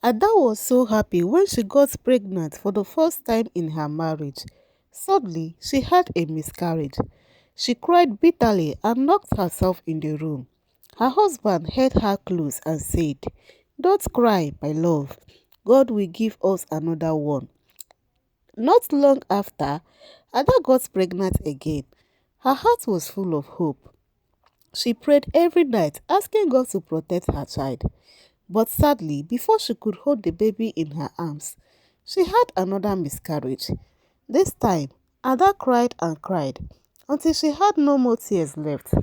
Ada was so happy when she got pregnant for the first time in her marriage. Suddenly, she had a miscarriage. She cried bitterly and locked herself in the room. Her husband held her close and said, "Don't cry, my love. God will give us another one." Not long after, Ada got pregnant again. Her heart was full of hope. She prayed every night, asking God to protect her child. But sadly, before she could hold the baby in her arms, she had another miscarriage. This time, Ada cried and cried until she had no more tears left.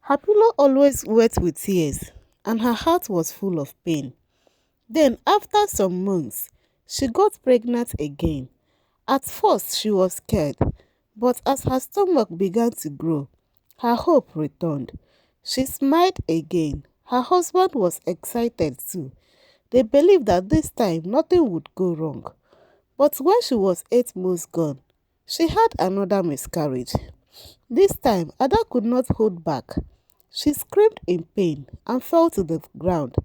Her pillow always wet with tears, and her heart was full of pain. Then, after some months, she got pregnant again. At first, she was scared, but as her stomach began to grow, her hope returned. She smiled again. Her husband was excited too. They believed that this time nothing would go wrong. But when she was 8 months gone, she had another miscarriage. This time, Ada could not hold back. She screamed in pain and fell to the ground.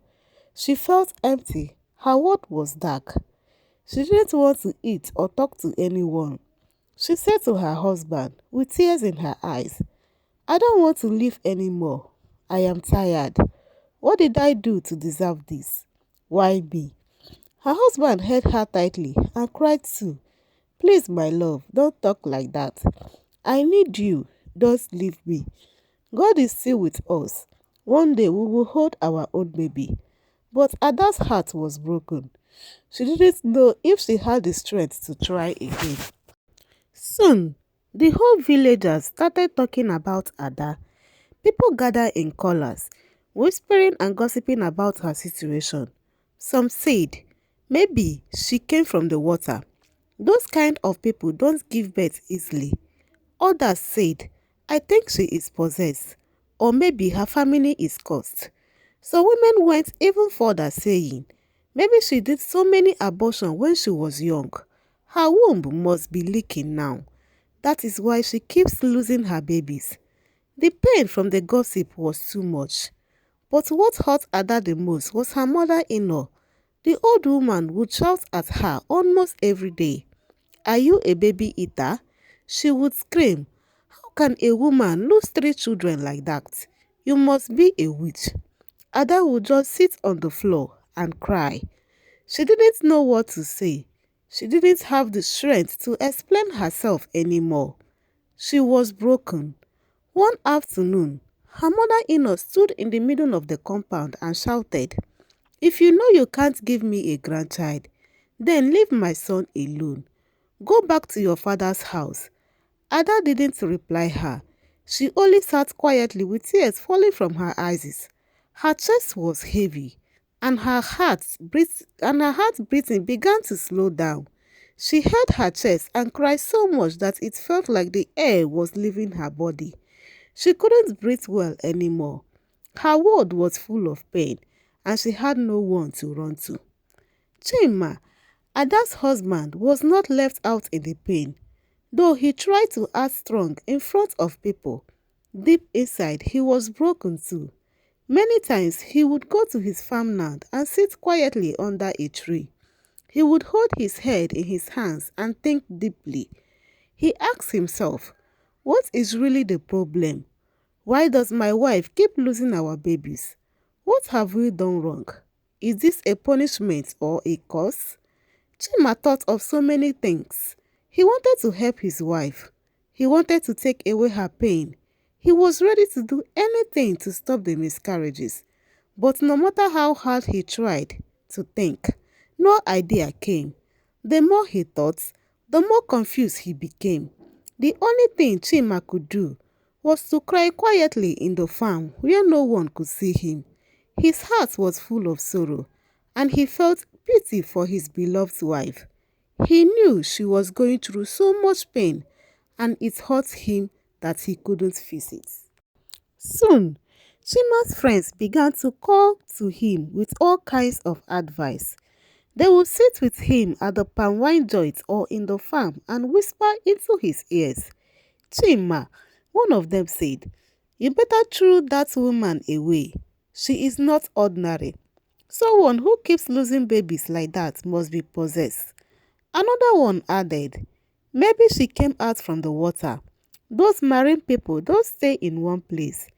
She felt empty. Her world was dark. She didn't want to eat or talk to anyone. She said to her husband, with tears in her eyes, "I don't want to live anymore. I am tired. What did I do to deserve this? Why me?" Her husband held her tightly and cried too. "Please, my love, don't talk like that. I need you. Don't leave me. God is still with us. One day we will hold our own baby." But Ada's heart was broken. She didn't know if she had the strength to try again. Soon, the whole villagers started talking about Ada. People gathered in corners, whispering and gossiping about her situation. Some said, maybe she came from the water. Those kind of people don't give birth easily. Others said, I think she is possessed, or maybe her family is cursed. So women went even further saying, maybe she did so many abortions when she was young. Her womb must be leaking now. That is why she keeps losing her babies. The pain from the gossip was too much. But what hurt Ada the most was her mother-in-law. The old woman would shout at her almost every day. "Are you a baby eater?" She would scream. "How can a woman lose 3 children like that? You must be a witch." Ada would just sit on the floor and cry. She didn't know what to say. She didn't have the strength to explain herself anymore. She was broken. One afternoon, her mother-in-law stood in the middle of the compound and shouted, "If you know you can't give me a grandchild, then leave my son alone. Go back to your father's house." Ada didn't reply her. She only sat quietly with tears falling from her eyes. Her chest was heavy, and her heart beating began to slow down. She held her chest and cried so much that it felt like the air was leaving her body. She couldn't breathe well anymore. Her world was full of pain, and she had no one to run to. Chima, Ada's husband, was not left out in the pain. Though he tried to act strong in front of people, deep inside he was broken too. Many times he would go to his farmland and sit quietly under a tree. He would hold his head in his hands and think deeply. He asked himself, what is really the problem? Why does my wife keep losing our babies? What have we done wrong? Is this a punishment or a curse? Chima thought of so many things. He wanted to help his wife. He wanted to take away her pain. He was ready to do anything to stop the miscarriages. But no matter how hard he tried to think, no idea came. The more he thought, the more confused he became. The only thing Chima could do was to cry quietly in the farm where no one could see him. His heart was full of sorrow, and he felt pity for his beloved wife. He knew she was going through so much pain, and it hurt him that he couldn't face it. Soon, Chima's friends began to call to him with all kinds of advice. They would sit with him at the palm wine joint or in the farm and whisper into his ears. "Chima," one of them said, "you better throw that woman away. She is not ordinary. Someone who keeps losing babies like that must be possessed. Another one added, maybe she came out from the water. Those marine people don't stay in one place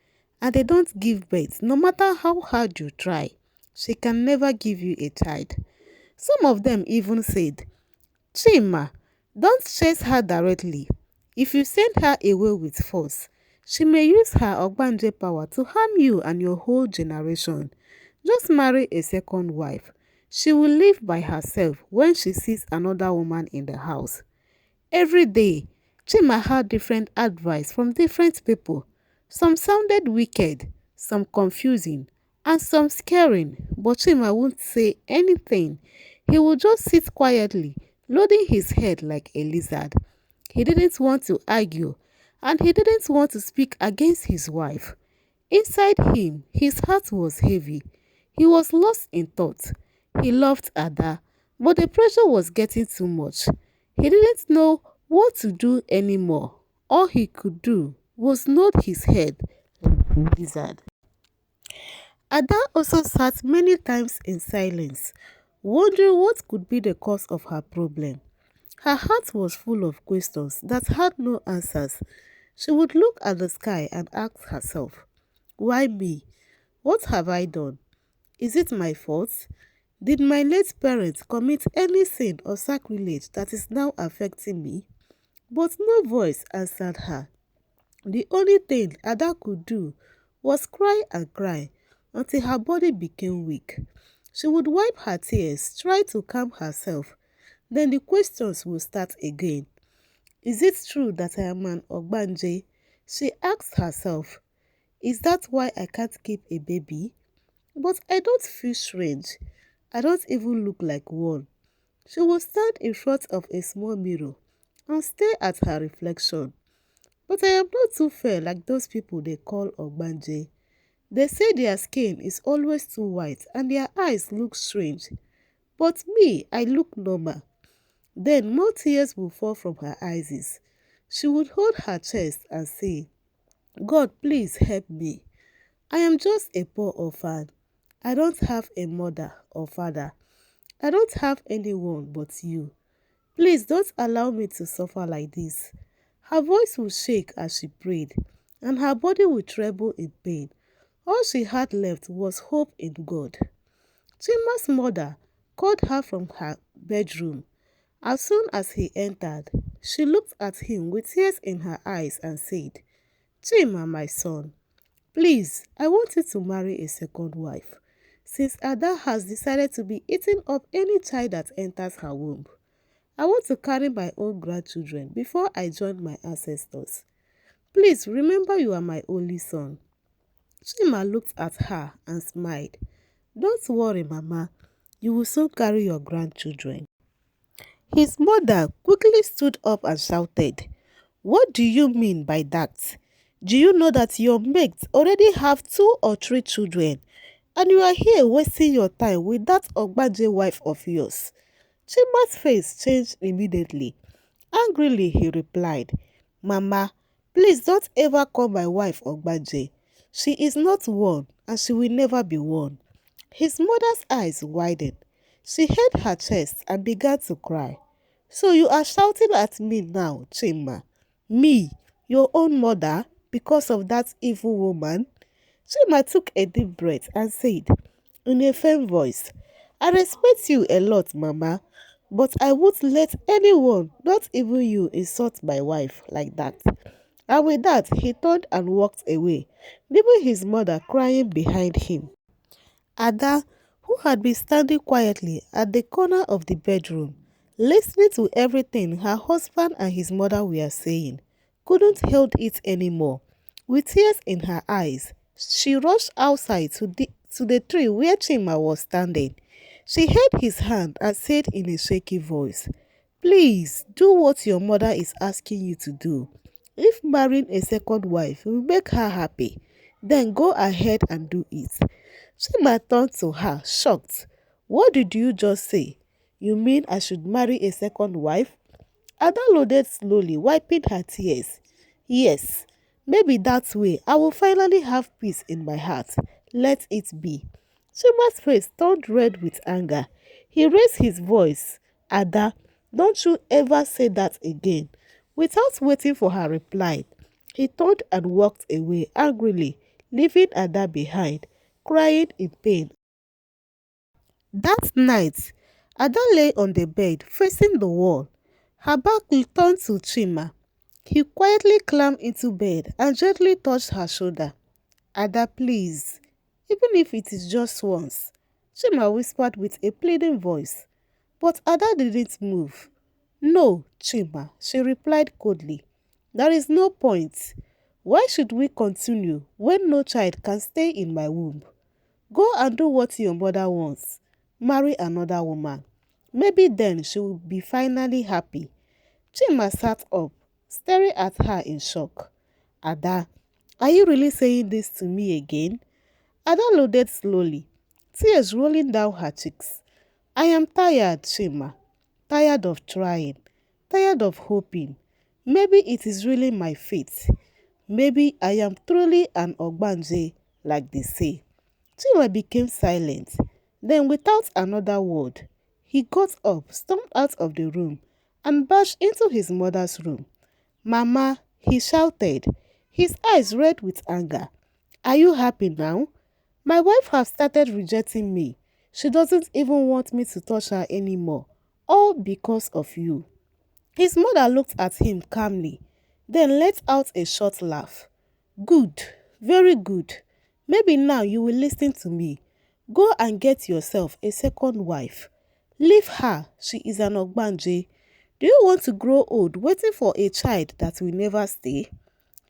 and they don't give birth no matter how hard you try. She can never give you a child. Some of them even said, Chima, don't chase her directly. If you send her away with force, she may use her Ogbanje power to harm you and your whole generation. Just marry a second wife. She will live by herself when she sees another woman in the house. Every day, Chima had different advice from different people. Some sounded wicked, some confusing, and some scaring, but Chima wouldn't say anything. He would just sit quietly, nodding his head like a lizard. He didn't want to argue, and he didn't want to speak against his wife. Inside him, his heart was heavy. He was lost in thought. He loved Ada, but the pressure was getting too much. He didn't know what to do anymore. All he could do was nod his head like a wizard. Ada also sat many times in silence, wondering what could be the cause of her problem. Her heart was full of questions that had no answers. She would look at the sky and ask herself, why me? What have I done? Is it my fault? Did my late parents commit any sin or sacrilege that is now affecting me? But no voice answered her. The only thing Ada could do was cry and cry until her body became weak. She would wipe her tears, try to calm herself. Then the questions would start again. Is it true that I am an Ogbanje? She asked herself. Is that why I can't keep a baby? But I don't feel strange. I don't even look like one. She would stand in front of a small mirror and stare at her reflection. But I am not too fair like those people they call Ogbanje. They say their skin is always too white and their eyes look strange. But me, I look normal. Then more tears will fall from her eyes. She would hold her chest and say, God, please help me. I am just a poor orphan. I don't have a mother or father. I don't have anyone but you. Please don't allow me to suffer like this. Her voice would shake as she prayed, and her body would tremble in pain. All she had left was hope in God. Chima's mother called her from her bedroom. As soon as he entered, she looked at him with tears in her eyes and said, Chima, my son, please, I want you to marry a second wife, since Ada has decided to be eating up any child that enters her womb. I want to carry my own grandchildren before I join my ancestors. Please remember you are my only son. Chima looked at her and smiled. Don't worry, Mama. You will soon carry your grandchildren. His mother quickly stood up and shouted, what do you mean by that? Do you know that your mates already have 2 or 3 children and you are here wasting your time with that Ogbaje wife of yours? Chima's face changed immediately. Angrily, he replied, Mama, please don't ever call my wife Ogbaje. She is not one and she will never be one. His mother's eyes widened. She held her chest and began to cry. So you are shouting at me now, Chima? Me, your own mother, because of that evil woman? Chima took a deep breath and said, in a firm voice, I respect you a lot, Mama, but I won't let anyone, not even you, insult my wife like that. And with that, he turned and walked away, leaving his mother crying behind him. Ada, who had been standing quietly at the corner of the bedroom, listening to everything her husband and his mother were saying, couldn't hold it anymore. With tears in her eyes, she rushed outside to the tree where Chima was standing. She held his hand and said in a shaky voice, please do what your mother is asking you to do. If marrying a second wife will make her happy, then go ahead and do it. Chima turned to her, shocked. What did you just say? You mean I should marry a second wife? Ada nodded slowly, wiping her tears. Yes, maybe that way I will finally have peace in my heart. Let it be. Chima's face turned red with anger. He raised his voice. Ada, don't you ever say that again. Without waiting for her reply, he turned and walked away angrily, leaving Ada behind, crying in pain. That night, Ada lay on the bed facing the wall. Her back turned to Chima. He quietly climbed into bed and gently touched her shoulder. Ada, please, even if it is just once, Chima whispered with a pleading voice. But Ada didn't move. No, Chima, she replied coldly. There is no point. Why should we continue when no child can stay in my womb? Go and do what your mother wants. Marry another woman. Maybe then she will be finally happy. Chima sat up, staring at her in shock. Ada, are you really saying this to me again? Ada nodded slowly, tears rolling down her cheeks. I am tired, Chima. Tired of trying. Tired of hoping. Maybe it is really my fate. Maybe I am truly an Ogbanje, like they say. Chima became silent. Then, without another word, he got up, stormed out of the room, and barged into his mother's room. Mama, he shouted, his eyes red with anger. Are you happy now? My wife has started rejecting me. She doesn't even want me to touch her anymore. All because of you. His mother looked at him calmly, then let out a short laugh. Good, very good. Maybe now you will listen to me. Go and get yourself a second wife. Leave her, she is an Ogbanje. Do you want to grow old waiting for a child that will never stay?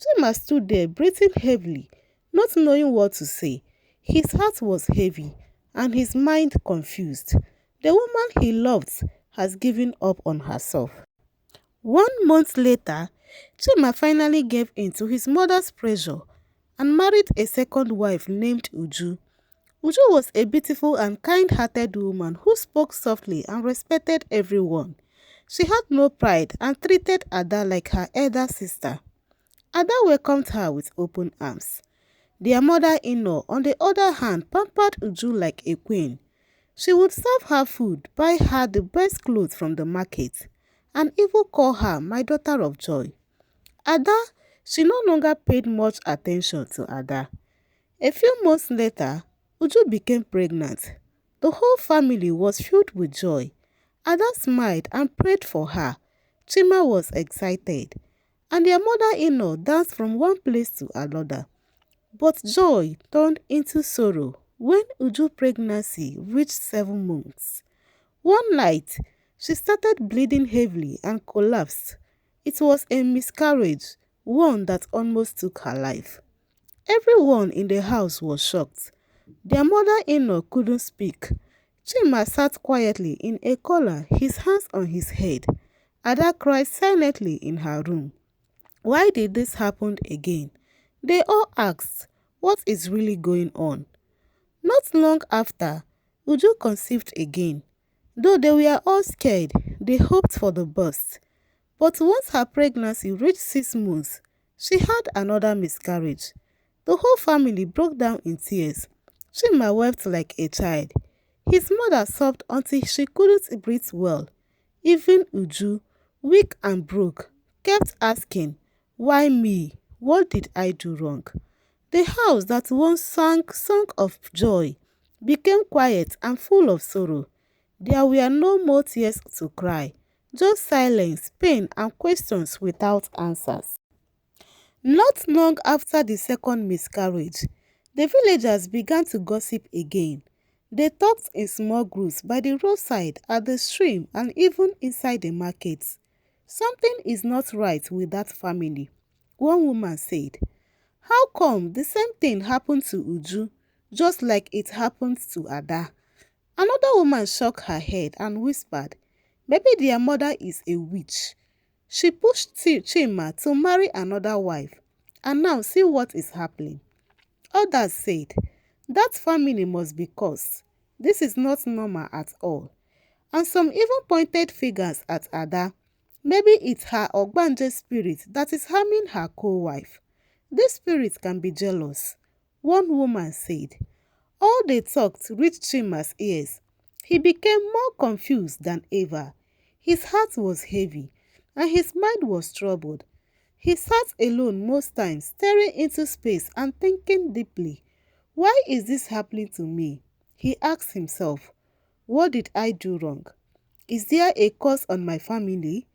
Chima stood there breathing heavily, not knowing what to say. His heart was heavy and his mind confused. The woman he loved has given up on herself. 1 month later, Chima finally gave in to his mother's pressure and married a second wife named Uju. Uju was a beautiful and kind-hearted woman who spoke softly and respected everyone. She had no pride and treated Ada like her elder sister. Ada welcomed her with open arms. Their mother-in-law, on the other hand, pampered Uju like a queen. She would serve her food, buy her the best clothes from the market, and even call her my daughter of joy. Ada, she no longer paid much attention to Ada. A few months later, Uju became pregnant. The whole family was filled with joy. Ada smiled and prayed for her. Chima was excited, and their mother-in-law danced from one place to another. But joy turned into sorrow when Uju's pregnancy reached 7 months. One night, she started bleeding heavily and collapsed. It was a miscarriage, one that almost took her life. Everyone in the house was shocked. Their mother-in-law couldn't speak. Chima sat quietly in a corner, his hands on his head. Ada cried silently in her room. Why did this happen again? They all asked, what is really going on? Not long after, Uju conceived again. Though they were all scared, they hoped for the best. But once her pregnancy reached 6 months, she had another miscarriage. The whole family broke down in tears. Chima wept like a child. His mother sobbed until she couldn't breathe well. Even Uju, weak and broke, kept asking, why me? What did I do wrong? The house that once sang song of joy became quiet and full of sorrow. There were no more tears to cry, just silence, pain, and questions without answers. Not long after the second miscarriage, the villagers began to gossip again. They talked in small groups by the roadside, at the stream, and even inside the markets. Something is not right with that family, one woman said. How come the same thing happened to Uju, just like it happened to Ada? Another woman shook her head and whispered, maybe their mother is a witch. She pushed Chima to marry another wife, and now see what is happening. Others said, that family must be cursed. This is not normal at all. And some even pointed fingers at Ada. Maybe it's her Ogbanje spirit that is harming her co-wife. This spirit can be jealous, one woman said. All they talked reached Chima's ears. He became more confused than ever. His heart was heavy, and his mind was troubled. He sat alone most times, staring into space and thinking deeply. Why is this happening to me? He asked himself. What did I do wrong? Is there a curse on my family?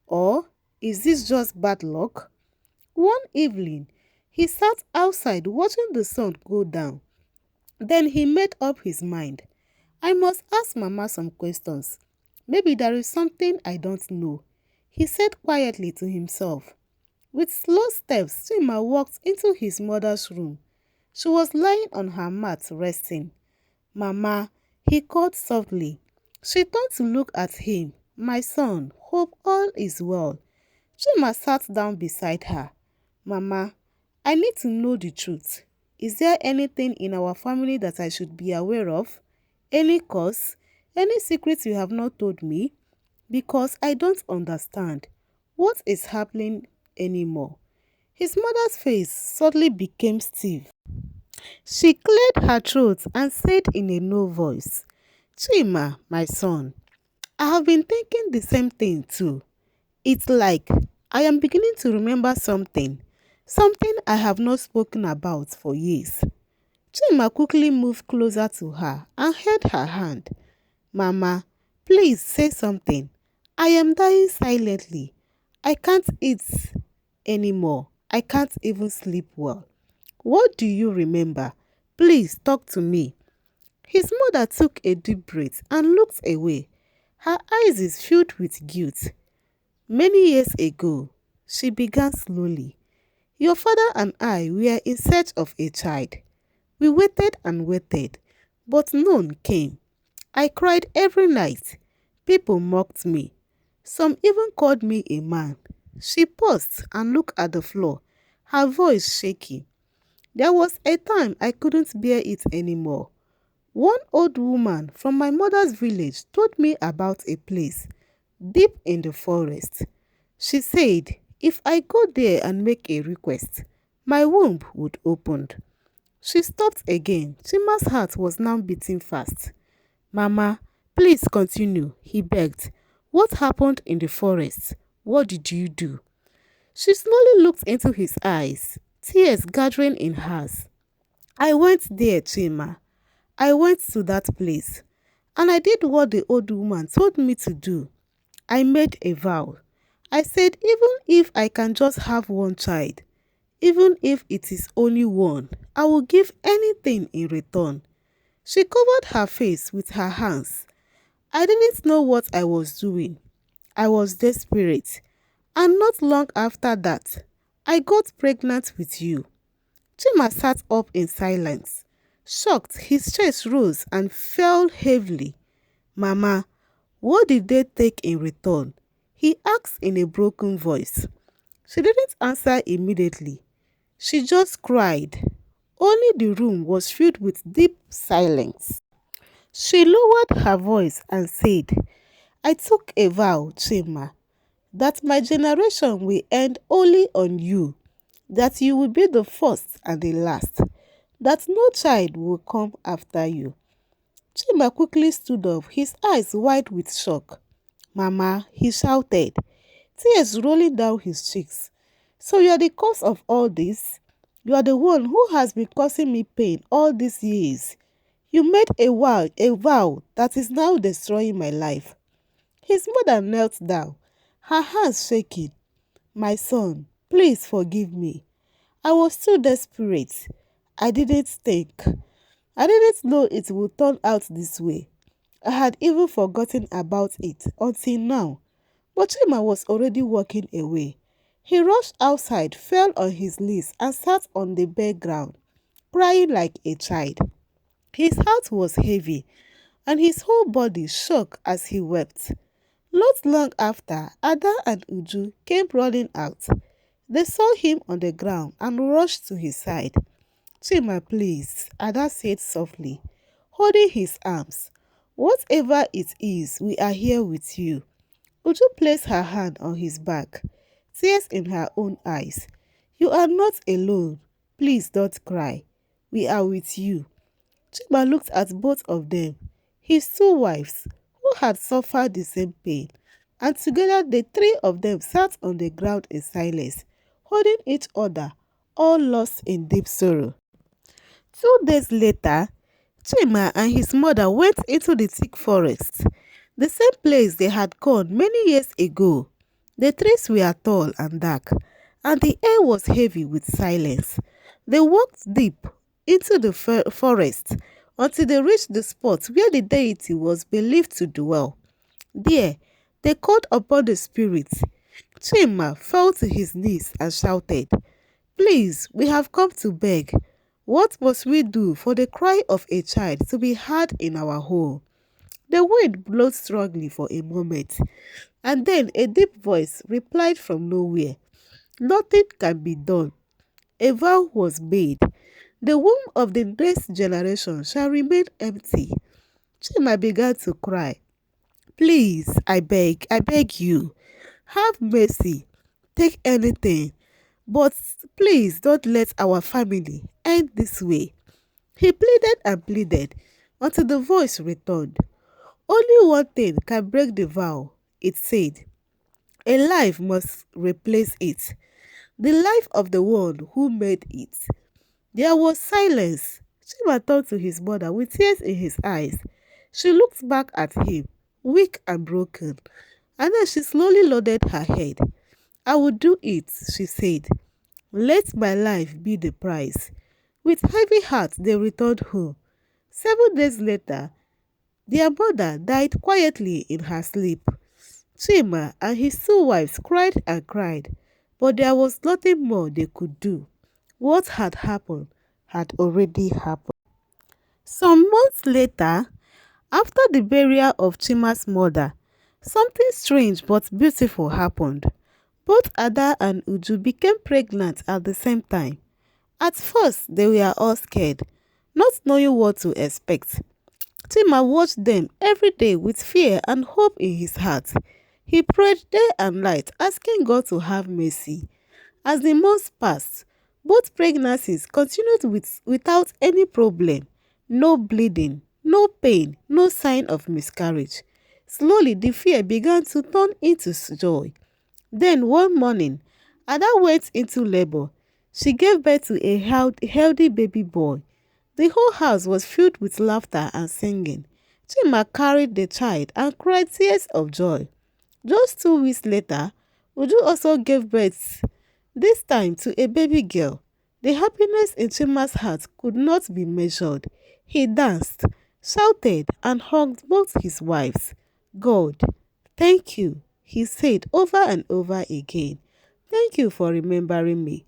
Or is this just bad luck? One evening, he sat outside watching the sun go down. Then he made up his mind. I must ask Mama some questions. Maybe there is something I don't know. He said quietly to himself. With slow steps, Chima walked into his mother's room. She was lying on her mat resting. Mama, he called softly. She turned to look at him. My son, hope all is well. Chima sat down beside her. Mama, I need to know the truth. Is there anything in our family that I should be aware of? Any cause? Any secrets you have not told me? Because I don't understand. What is happening anymore? His mother's face suddenly became stiff. She cleared her throat and said in a low voice, Chima, my son, I have been thinking the same thing too. It's like I am beginning to remember something I have not spoken about for years. Chima quickly moved closer to her and held her hand. Mama, please say something. I am dying silently. I can't eat anymore. I can't even sleep well. What do you remember? Please talk to me. His mother took a deep breath and looked away. Her eyes is filled with guilt. Many years ago, she began slowly. Your father and I were in search of a child. We waited and waited, but none came. I cried every night. People mocked me. Some even called me a man. She paused and looked at the floor, her voice shaking. There was a time I couldn't bear it anymore. One old woman from my mother's village told me about a place deep in the forest. She said, if I go there and make a request, my womb would open. She stopped again. Chima's heart was now beating fast. Mama, please continue, he begged. What happened in the forest? What did you do? She slowly looked into his eyes, tears gathering in hers. I went there, Chima. I went to that place. And I did what the old woman told me to do. I made a vow. I said even if I can just have one child, even if it is only one, I will give anything in return. She covered her face with her hands. I didn't know what I was doing. I was desperate. And not long after that, I got pregnant with you. Chima sat up in silence. Shocked, his chest rose and fell heavily. Mama, what did they take in return? He asked in a broken voice. She didn't answer immediately. She just cried. Only the room was filled with deep silence. She lowered her voice and said, I took a vow, Chima, that my generation will end only on you, that you will be the first and the last, that no child will come after you. Chima quickly stood up, his eyes wide with shock. Mama, he shouted, tears rolling down his cheeks. So you are the cause of all this? You are the one who has been causing me pain all these years. You made a vow that is now destroying my life. His mother knelt down, her hands shaking. My son, please forgive me. I was too desperate. I didn't think. I didn't know it would turn out this way. I had even forgotten about it until now. But Chima was already walking away. He rushed outside, fell on his knees, and sat on the bare ground, crying like a child. His heart was heavy, and his whole body shook as he wept. Not long after, Ada and Uju came running out. They saw him on the ground and rushed to his side. Chima, please, Ada said softly, holding his arms. Whatever it is, we are here with you. Uju placed her hand on his back, tears in her own eyes. You are not alone. Please don't cry. We are with you. Chima looked at both of them, his two wives, who had suffered the same pain, and together the three of them sat on the ground in silence, holding each other, all lost in deep sorrow. 2 days later, Chima and his mother went into the thick forest, the same place they had gone many years ago. The trees were tall and dark, and the air was heavy with silence. They walked deep into the forest until they reached the spot where the deity was believed to dwell. There, they called upon the spirit. Chima fell to his knees and shouted, "Please, we have come to beg. What must we do for the cry of a child to be heard in our home?" The wind blew strongly for a moment, and then a deep voice replied from nowhere, "Nothing can be done. A vow was made. The womb of the next generation shall remain empty." Chima began to cry. "Please, I beg you, have mercy. Take anything. But please don't let our family end this way." He pleaded and pleaded until the voice returned. "Only one thing can break the vow," it said. "A life must replace it. The life of the one who made it." There was silence. Chima turned to his mother with tears in his eyes. She looked back at him, weak and broken, and then she slowly nodded her head. "I will do it," she said. "Let my life be the price." With heavy hearts, they returned home. 7 days later, their mother died quietly in her sleep. Chima and his two wives cried and cried, but there was nothing more they could do. What had already happened. Some months later, after the burial of Chima's mother, something strange but beautiful happened. Both Ada and Uju became pregnant at the same time. At first, they were all scared, not knowing what to expect. Chima watched them every day with fear and hope in his heart. He prayed day and night, asking God to have mercy. As the months passed, both pregnancies continued without any problem. No bleeding, no pain, no sign of miscarriage. Slowly, the fear began to turn into joy. Then one morning, Ada went into labor. She gave birth to a healthy baby boy. The whole house was filled with laughter and singing. Chima carried the child and cried tears of joy. Just 2 weeks later, Uju also gave birth, this time to a baby girl. The happiness in Chima's heart could not be measured. He danced, shouted, and hugged both his wives. "God, thank you," he said over and over again. "Thank you for remembering me."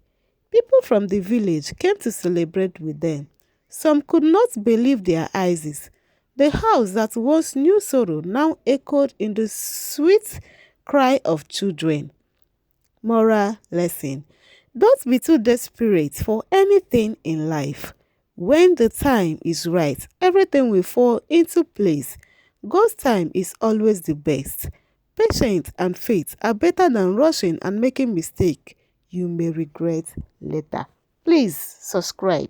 People from the village came to celebrate with them. Some could not believe their eyes. The house that once knew sorrow now echoed in the sweet cry of children. Moral lesson: don't be too desperate for anything in life. When the time is right, everything will fall into place. God's time is always the best. Patience and faith are better than rushing and making mistakes you may regret later. Please subscribe.